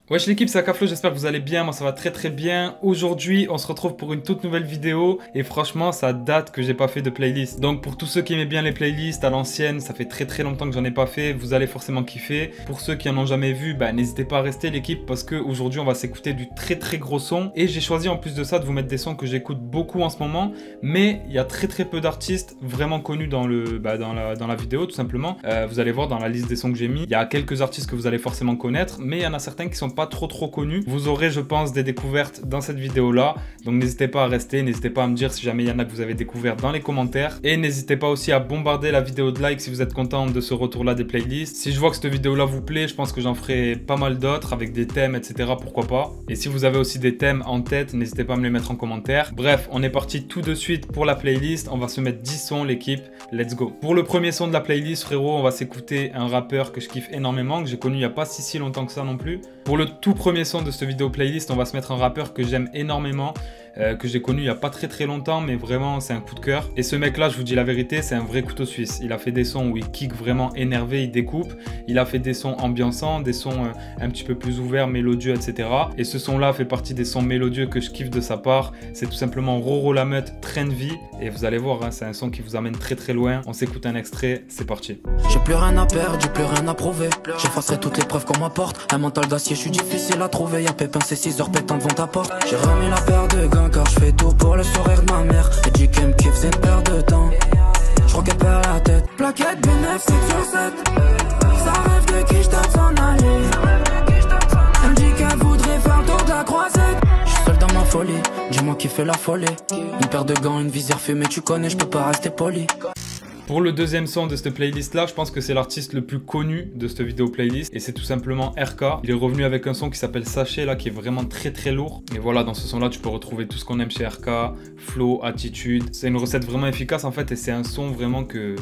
Wesh l'équipe, c'est Akaflo, j'espère que vous allez bien, moi ça va très bien. Aujourd'hui on se retrouve pour une toute nouvelle vidéo et franchement ça date que j'ai pas fait de playlist. Donc pour tous ceux qui aimaient bien les playlists à l'ancienne, ça fait très longtemps que j'en ai pas fait, vous allez forcément kiffer. Pour ceux qui en ont jamais vu, bah n'hésitez pas à rester l'équipe parce que aujourd'hui on va s'écouter du très gros son. Et j'ai choisi en plus de ça de vous mettre des sons que j'écoute beaucoup en ce moment, mais il y a très peu d'artistes vraiment connus dans la vidéo tout simplement. Vous allez voir dans la liste des sons que j'ai mis, il y a quelques artistes que vous allez forcément connaître, mais il y en a certains qui sont pas trop connus. Vous aurez je pense des découvertes dans cette vidéo là, donc n'hésitez pas à rester, n'hésitez pas à me dire si jamais il y en a que vous avez découvert dans les commentaires, et n'hésitez pas aussi à bombarder la vidéo de like si vous êtes content de ce retour là des playlists. Si je vois que cette vidéo là vous plaît, je pense que j'en ferai pas mal d'autres avec des thèmes etc, pourquoi pas. Et si vous avez aussi des thèmes en tête, n'hésitez pas à me les mettre en commentaire. Bref, on est parti tout de suite pour la playlist, on va se mettre 10 sons l'équipe, let's go. Pour le premier son de la playlist frérot, on va s'écouter un rappeur que je kiffe énormément, que j'ai connu il n'y a pas si longtemps que ça non plus. Pour le tout premier son de cette vidéo playlist, on va se mettre un rappeur que j'aime énormément, que j'ai connu il n'y a pas très longtemps, mais vraiment c'est un coup de cœur. Et ce mec là, je vous dis la vérité, c'est un vrai couteau suisse. Il a fait des sons où il kick vraiment énervé, il découpe. Il a fait des sons ambiançants, des sons un petit peu plus ouverts, mélodieux, etc. Et ce son là fait partie des sons mélodieux que je kiffe de sa part. C'est tout simplement Roro la Meute, Train de vie. Et vous allez voir, hein, c'est un son qui vous amène très loin. On s'écoute un extrait, c'est parti. J'ai plus rien à perdre, j'ai plus rien à prouver. J'effacerai toutes les preuves qu'on m'apporte. Un mental d'acier, je suis difficile à trouver. Y'a Pépin, c'est 6 heures pétant devant ta porte. J'ai remis la paire de gants car je fais tout pour le sourire de ma mère. Et dit qu'elle me kiffe, c'est une paire de temps. Je crois qu'elle perd la tête. Plaquette B9, 7 sur 7. Ça rêve de qui je tape s'en aller. Elle me dit qu'elle voudrait faire le tour de la croisette. Je suis seul dans ma folie, dis-moi qui fait la folie. Une paire de gants, une visière fumée, tu connais, je peux pas rester poli. Pour le deuxième son de cette playlist là, je pense que c'est l'artiste le plus connu de cette vidéo playlist et c'est tout simplement RK. Il est revenu avec un son qui s'appelle Sachet là, qui est vraiment très lourd. Et voilà, dans ce son là tu peux retrouver tout ce qu'on aime chez RK, flow, attitude. C'est une recette vraiment efficace en fait et c'est un son vraiment que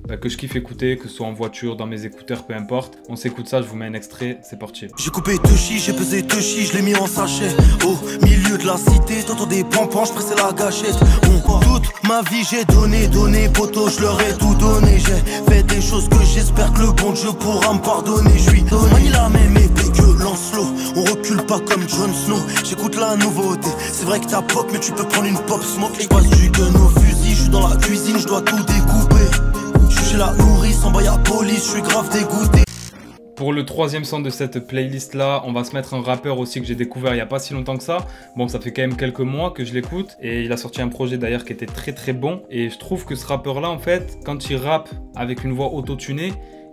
je kiffe écouter, que ce soit en voiture, dans mes écouteurs, peu importe. On s'écoute ça, je vous mets un extrait, c'est parti. J'ai coupé deux chi, j'ai pesé deux chi, je l'ai mis en sachet. Au milieu de la cité, t'entends des pompons, je pressais la gâchette. Toute ma vie j'ai donné, poteau, je leur ai tout donné. J'ai fait des choses que j'espère que le bon Dieu pourra me pardonner. Je suis manie la même épée que Lancelot. On recule pas comme Jon Snow. J'écoute la nouveauté, c'est vrai que t'as pop, mais tu peux prendre une pop smoke. Je passe du gun au fusil, je suis dans la cuisine, je dois tout découper. J'ai la nourrice, en bas y'a police, je suis grave dégoûté. Pour le troisième son de cette playlist là, on va se mettre un rappeur aussi que j'ai découvert il n'y a pas si longtemps que ça. Bon, ça fait quand même quelques mois que je l'écoute et il a sorti un projet d'ailleurs qui était très bon. Et je trouve que ce rappeur là en fait, quand il rappe avec une voix autotunée,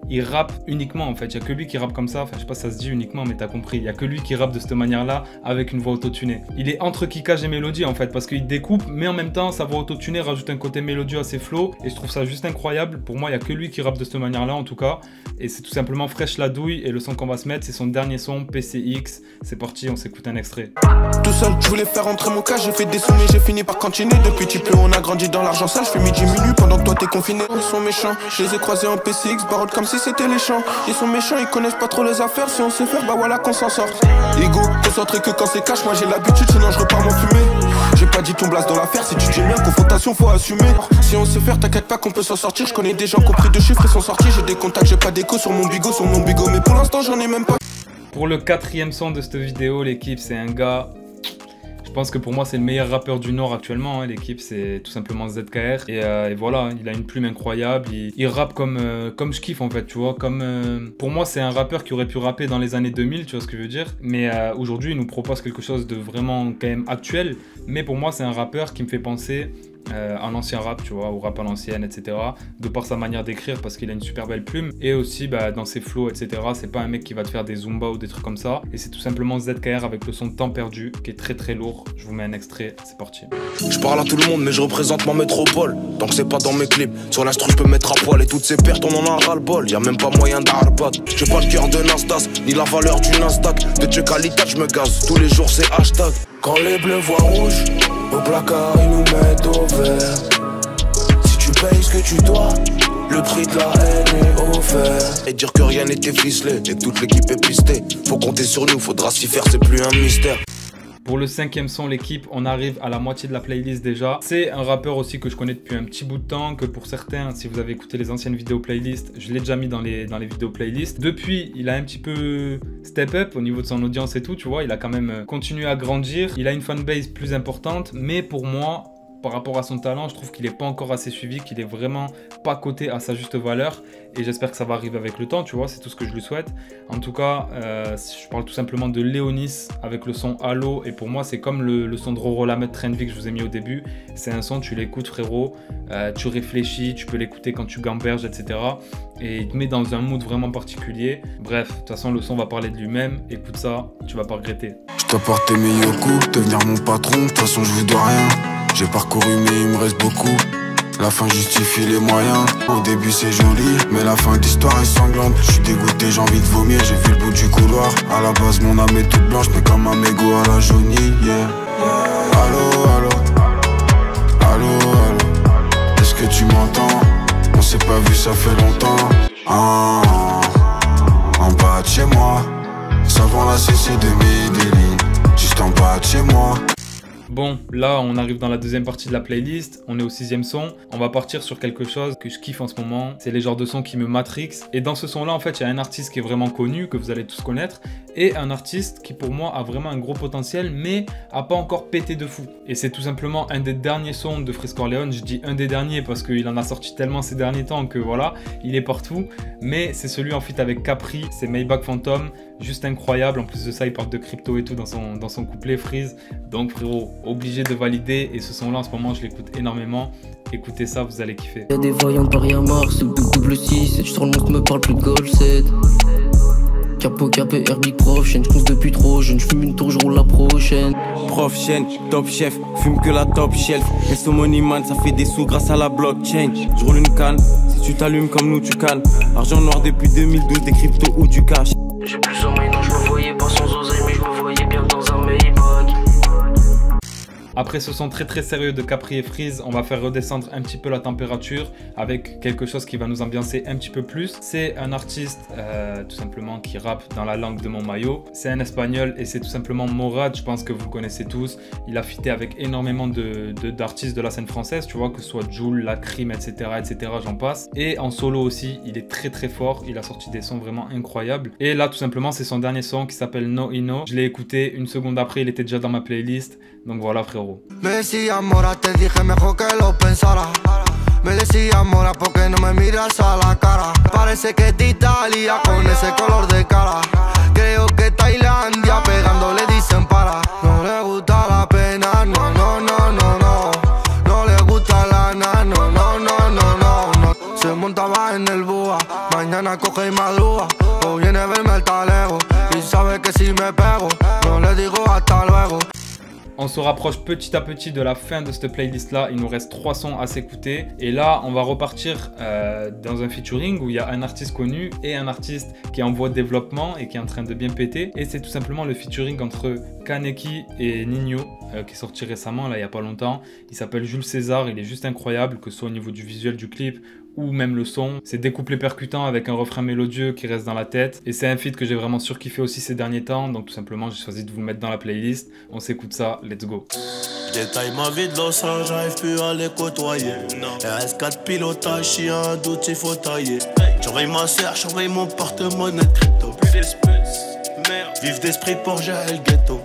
il rappe uniquement en fait, il n'y a que lui qui rappe comme ça, enfin je sais pas si ça se dit uniquement mais t'as compris, il n'y a que lui qui rappe de cette manière là avec une voix autotunée. Il est entre kickage et mélodie en fait parce qu'il découpe mais en même temps sa voix autotunée rajoute un côté mélodieux à ses flows et je trouve ça juste incroyable. Pour moi il n'y a que lui qui rappe de cette manière là en tout cas et c'est tout simplement Fresh la douille et le son qu'on va se mettre c'est son dernier son PCX. C'est parti, on s'écoute un extrait. Tout seul je voulais faire entrer mon cas, j'ai fait des sous mais j'ai fini par continuer. Depuis petit peu on a grandi dans l'argent sale, je fais midi minuit pendant que toi t'es confiné. Ils sont méchants, je les ai croisés en PCX, barotte comme si c'était les champs. Ils sont méchants, ils connaissent pas trop les affaires. Si on sait faire, bah voilà qu'on s'en sort. Ego, concentré que quand c'est cash, moi j'ai l'habitude, sinon je repars m'en fumer. J'ai pas dit ton blase dans l'affaire, si tu dis bien, confrontation faut assumer. Si on sait faire, t'inquiète pas qu'on peut s'en sortir. Je connais des gens qui ont pris de chiffres et sont sortis. J'ai des contacts, j'ai pas d'écho sur mon bigot, mais pour l'instant j'en ai même pas. Pour le quatrième son de cette vidéo, l'équipe c'est un gars. Je pense que pour moi c'est le meilleur rappeur du Nord actuellement, hein. L'équipe c'est tout simplement ZKR et voilà, il a une plume incroyable, il rappe comme je kiffe en fait, tu vois, pour moi c'est un rappeur qui aurait pu rapper dans les années 2000, tu vois ce que je veux dire, mais aujourd'hui il nous propose quelque chose de vraiment quand même actuel, mais pour moi c'est un rappeur qui me fait penser à l'ancien rap, tu vois, au rap à l'ancienne, etc. De par sa manière d'écrire, parce qu'il a une super belle plume, et aussi dans ses flows, etc. C'est pas un mec qui va te faire des zumba ou des trucs comme ça, et c'est tout simplement ZKR avec le son Temps perdu, qui est très lourd. Je vous mets un extrait, c'est parti. Je parle à tout le monde, mais je représente ma métropole. Tant que c'est pas dans mes clips, sur l'instru je peux mettre à poil, et toutes ces pertes on en a ras le bol. Y'a même pas moyen d'arbat. J'ai pas le cœur de Nasdaq, ni la valeur du Nasdaq. De Dieu qualité, je me gaze, tous les jours c'est hashtag. Quand les bleus voient rouge, au placard ils nous mettent au vert. Si tu payes ce que tu dois, le prix de la haine est offert. Et dire que rien n'était ficelé, et que toute l'équipe est pistée. Faut compter sur nous, faudra s'y faire, c'est plus un mystère. Pour le 5e son, l'équipe, on arrive à la moitié de la playlist déjà. C'est un rappeur aussi que je connais depuis un petit bout de temps, que pour certains, si vous avez écouté les anciennes vidéos playlists, je l'ai déjà mis dans les vidéos playlists. Depuis, il a un petit peu step up au niveau de son audience et tout, tu vois, il a quand même continué à grandir. Il a une fanbase plus importante, mais pour moi, par rapport à son talent, je trouve qu'il n'est pas encore assez suivi, qu'il est vraiment pas coté à sa juste valeur. Et j'espère que ça va arriver avec le temps, tu vois, c'est tout ce que je lui souhaite. En tout cas, je parle tout simplement de Léonis avec le son Halo. Et pour moi, c'est comme le son de Roro Lamed Trenvik que je vous ai mis au début. C'est un son, tu l'écoutes frérot, tu réfléchis, tu peux l'écouter quand tu gamberges, etc. Et il te met dans un mood vraiment particulier. Bref, de toute façon, le son va parler de lui-même. Écoute ça, tu vas pas regretter. Je t'apporte mes yoku, devenir mon patron, de toute façon je vous dois rien. J'ai parcouru mais il me reste beaucoup. La fin justifie les moyens. Au début c'est joli, mais la fin de l'histoire est sanglante. Je suis dégoûté, j'ai envie de vomir, j'ai vu le bout du couloir. À la base mon âme est toute blanche, mais comme un mégot à la jaunie, yeah. Allô, allô, allô, allô. Est-ce que tu m'entends? On s'est pas vu, ça fait longtemps. Ah, en bas de chez moi, savant la CC de Medellin, juste en bas de chez moi. Bon, là, on arrive dans la deuxième partie de la playlist. On est au 6e son. On va partir sur quelque chose que je kiffe en ce moment. C'est les genres de sons qui me matrixent. Et dans ce son-là, en fait, il y a un artiste qui est vraiment connu, que vous allez tous connaître, et un artiste qui, pour moi, a vraiment un gros potentiel, mais a pas encore pété de fou. Et c'est tout simplement un des derniers sons de Freeze Corleone. Je dis un des derniers parce qu'il en a sorti tellement ces derniers temps que voilà, il est partout. Mais c'est celui en feat avec Capri, c'est Maybach Phantom. Juste incroyable. En plus de ça, il parle de crypto et tout dans son couplet Freeze. Donc frérot, obligé de valider. Et ce son là en ce moment je l'écoute énormément. Écoutez ça, vous allez kiffer. Y'a des voyants de Paris à Mars, c'est le double 6. Et je sors le monde, me parle plus de Gold 7. Capo, capé, Herbig, prof, chaîne, j'conce depuis trop jeune, j'fume une tour, je roule la prochaine. Prof, chaîne, top chef, fume que la top shelf. Et ce money man, ça fait des sous grâce à la blockchain. Je roule une canne, si tu t'allumes comme nous, tu cannes. Argent noir depuis 2012, des cryptos ou du cash. J'ai plus sommeil, non, je me voyais pas sans oseille, mais je me voyais bien dans un Maybach. Après ce son très très sérieux de Capri et Freeze, on va faire redescendre un petit peu la température avec quelque chose qui va nous ambiancer un petit peu plus. C'est un artiste tout simplement qui rappe dans la langue de mon maillot. C'est un espagnol et c'est tout simplement Morad, je pense que vous le connaissez tous. Il a fité avec énormément d'artistes de la scène française, tu vois, que ce soit Jul, La Crime, etc. j'en passe. Et en solo aussi, il est très très fort, il a sorti des sons vraiment incroyables. Et là tout simplement c'est son dernier son qui s'appelle No Ino. Je l'ai écouté, une seconde après il était déjà dans ma playlist. Donc voilà frérot. Me decía mora, te dije mejor que lo pensara. Me decía mora porque no me miras a la cara. Parece que es de Italia con ese color de cara. Creo que Tailandia pegando le dicen para. No le gusta la pena, no, no, no, no, no. No le gusta la nana, no, no, no, no, no, no. Se montaba en el búa, mañana coge y madruga. O viene a verme al talego y sabe que si me pego, no le digo hasta luego. On se rapproche petit à petit de la fin de cette playlist là, il nous reste 3 sons à s'écouter et là on va repartir dans un featuring où il y a un artiste connu et un artiste qui est en voie de développement et qui est en train de bien péter, et c'est tout simplement le featuring entre Kaneki et Nino qui est sorti récemment là il n'y a pas longtemps. Il s'appelle Jules César, il est juste incroyable, que ce soit au niveau du visuel du clip ou même le son. C'est découplé percutant avec un refrain mélodieux qui reste dans la tête. Et c'est un feat que j'ai vraiment surkiffé aussi ces derniers temps. Donc tout simplement, j'ai choisi de vous le mettre dans la playlist. On s'écoute ça, let's go. Détaille ma vie de Los Angeles, j'arrive plus à les côtoyer. RS4 pilotage, si y'a un doute, il faut tailler. J'envoie ma sœur, j'envoie mon porte-monnaie crypto. Plus d'espèces, merde. Vive d'esprit pour gérer le ghetto.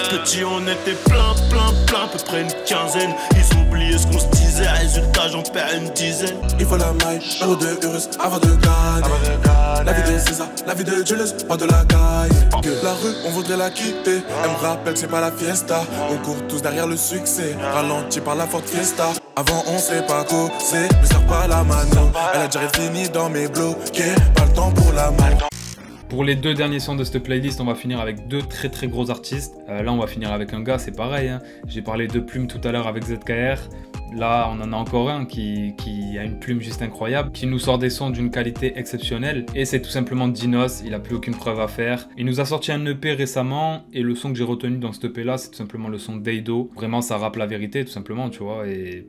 Petit, on était plein, à peu près une quinzaine. Ils ont oublié ce qu'on se disait, résultat, j'en perds une dizaine. Il faut la maille, euro de Urus avant de gagner. La vie de César, la vie de Julius, pas de la caille. La rue, on voudrait la quitter. Elle me rappelle que c'est pas la fiesta. On court tous derrière le succès, ralenti par la forte fiesta. Avant on sait pas causer, me sers pas la mano. Elle a déjà fini dans mes bloqués, pas le temps pour l'amour. Pour les 2 derniers sons de cette playlist, on va finir avec 2 très très gros artistes. Là, on va finir avec un gars, c'est pareil. Hein. J'ai parlé de Plume tout à l'heure avec ZKR. Là, on en a encore un qui a une plume juste incroyable, qui nous sort des sons d'une qualité exceptionnelle. Et c'est tout simplement Dinos, il n'a plus aucune preuve à faire. Il nous a sorti un EP récemment, et le son que j'ai retenu dans cet EP là, c'est tout simplement le son d'Eido. Vraiment, ça rappe la vérité, tout simplement, tu vois. Et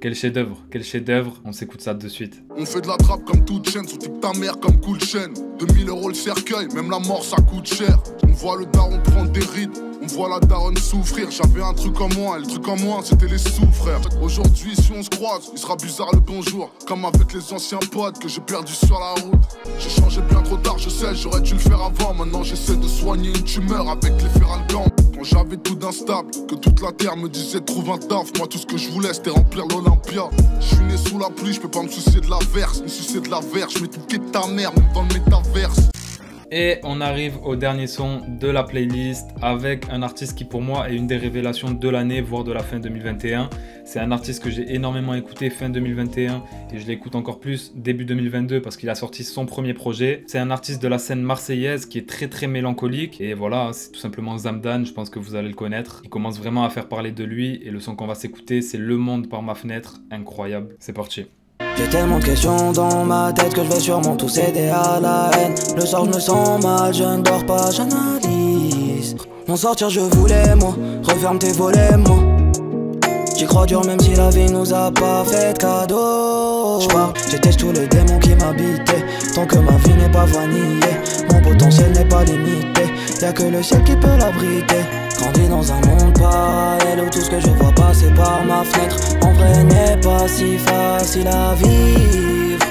Quel chef-d'œuvre, quel chef-d'œuvre. On s'écoute ça de suite. On fait de la trappe comme toute chaîne, sous type ta mère comme cool chaîne. 2000 € le cercueil, même la mort ça coûte cher. On voit le daron prendre des rides, on voit la daronne souffrir. J'avais un truc en moi, et le truc en moi c'était les sous frères. Aujourd'hui si on se croise, il sera bizarre le bonjour. Comme avec les anciens potes que j'ai perdu sur la route. J'ai changé bien trop tard, je sais, j'aurais dû le faire avant. Maintenant j'essaie de soigner une tumeur avec les ferralgans. Quand j'avais tout d'instable, que toute la terre me disait trouve un taf. Moi tout ce que je voulais c'était remplir l'Olympia. Je suis né sous la pluie, je peux pas me soucier de la verse. Me soucier de la verse, je mets tout de ta mère, même dans le métaverse. Et on arrive au dernier son de la playlist avec un artiste qui pour moi est une des révélations de l'année, voire de la fin 2021. C'est un artiste que j'ai énormément écouté fin 2021 et je l'écoute encore plus début 2022 parce qu'il a sorti son premier projet. C'est un artiste de la scène marseillaise qui est très mélancolique et voilà, c'est tout simplement Zamdan, je pense que vous allez le connaître. Il commence vraiment à faire parler de lui et le son qu'on va s'écouter c'est Le Monde par ma fenêtre, incroyable, c'est parti. J'ai tellement de questions dans ma tête que je vais sûrement tout céder à la haine. Le soir je me sens mal, je ne dors pas, j'analyse. M'en sortir je voulais moi, referme tes volets moi. J'y crois dur même si la vie nous a pas fait de cadeau. J'pars, j'étais tous les démons qui m'habitaient. Tant que ma vie n'est pas vanillée, mon potentiel n'est pas limité. Y'a que le ciel qui peut l'abriter. Grandi dans un monde parallèle où tout ce que je vois passer par ma fenêtre en vrai n'est pas si facile à vivre.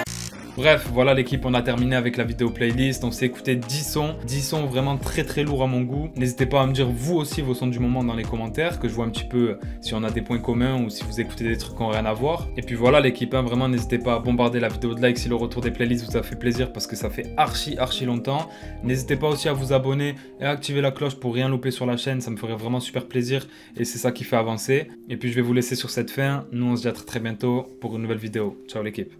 Bref, voilà l'équipe, on a terminé avec la vidéo playlist. On s'est écouté 10 sons vraiment très lourds à mon goût. N'hésitez pas à me dire vous aussi vos sons du moment dans les commentaires, que je vois un petit peu si on a des points communs ou si vous écoutez des trucs qui n'ont rien à voir. Et puis voilà l'équipe, hein, vraiment n'hésitez pas à bombarder la vidéo de like si le retour des playlists vous a fait plaisir parce que ça fait archi longtemps. N'hésitez pas aussi à vous abonner et à activer la cloche pour rien louper sur la chaîne, ça me ferait vraiment super plaisir et c'est ça qui fait avancer. Et puis je vais vous laisser sur cette fin, nous on se dit à très bientôt pour une nouvelle vidéo. Ciao l'équipe.